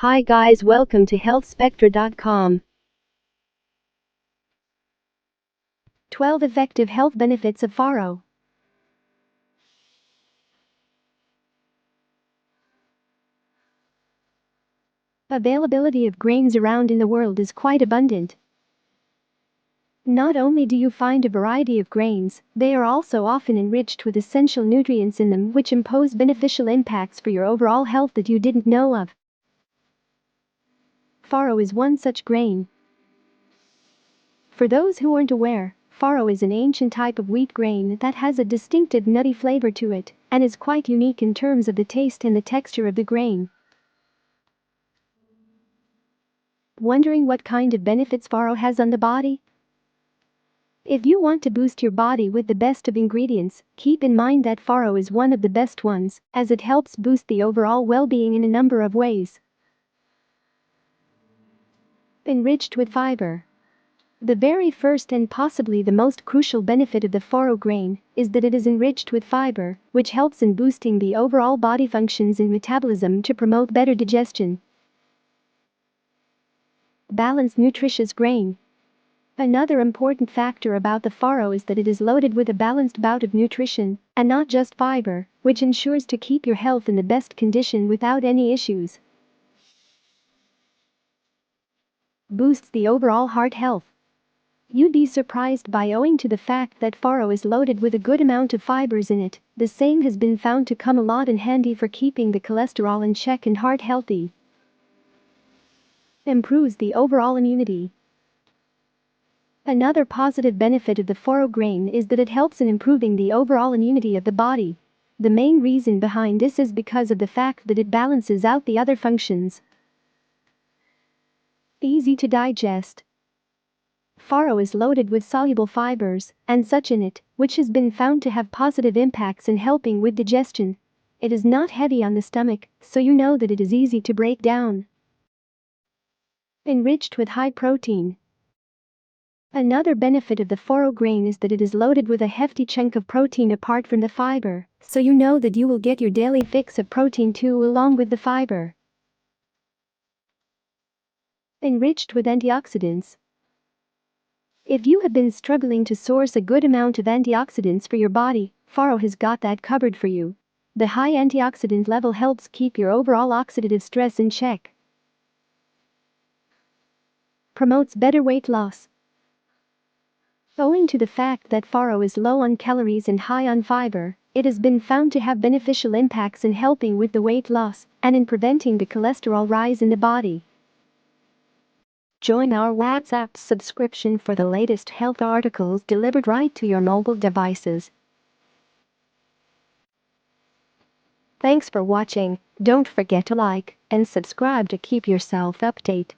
Hi guys, welcome to Healthspectra.com. 12 effective health benefits of farro. Availability of grains around in the world is quite abundant. Not only do you find a variety of grains, they are also often enriched with essential nutrients in them which impose beneficial impacts for your overall health that you didn't know of. Farro is one such grain. For those who aren't aware, farro is an ancient type of wheat grain that has a distinctive nutty flavor to it and is quite unique in terms of the taste and the texture of the grain. Wondering what kind of benefits farro has on the body? If you want to boost your body with the best of ingredients, keep in mind that farro is one of the best ones, as it helps boost the overall well-being in a number of ways. Enriched with fiber. The very first and possibly the most crucial benefit of the farro grain is that it is enriched with fiber, which helps in boosting the overall body functions and metabolism to promote better digestion. Balanced nutritious grain. Another important factor about the farro is that it is loaded with a balanced bout of nutrition, and not just fiber, which ensures to keep your health in the best condition without any issues. Boosts the overall heart health. You'd be surprised by owing to the fact that farro is loaded with a good amount of fibers in it, the same has been found to come a lot in handy for keeping the cholesterol in check and heart healthy. Improves the overall immunity. Another positive benefit of the farro grain is that it helps in improving the overall immunity of the body. The main reason behind this is because of the fact that it balances out the other functions. Easy to digest. Farro is loaded with soluble fibers and such in it, which has been found to have positive impacts in helping with digestion. It is not heavy on the stomach, so you know that it is easy to break down. Enriched with high protein. Another benefit of the farro grain is that it is loaded with a hefty chunk of protein apart from the fiber, so you know that you will get your daily fix of protein too along with the fiber. Enriched with antioxidants. If you have been struggling to source a good amount of antioxidants for your body, farro has got that covered for you. The high antioxidant level helps keep your overall oxidative stress in check. Promotes better weight loss. Owing to the fact that farro is low on calories and high on fiber, it has been found to have beneficial impacts in helping with the weight loss and in preventing the cholesterol rise in the body. Join our WhatsApp subscription for the latest health articles delivered right to your mobile devices. Thanks for watching. Don't forget to like and subscribe to keep yourself updated.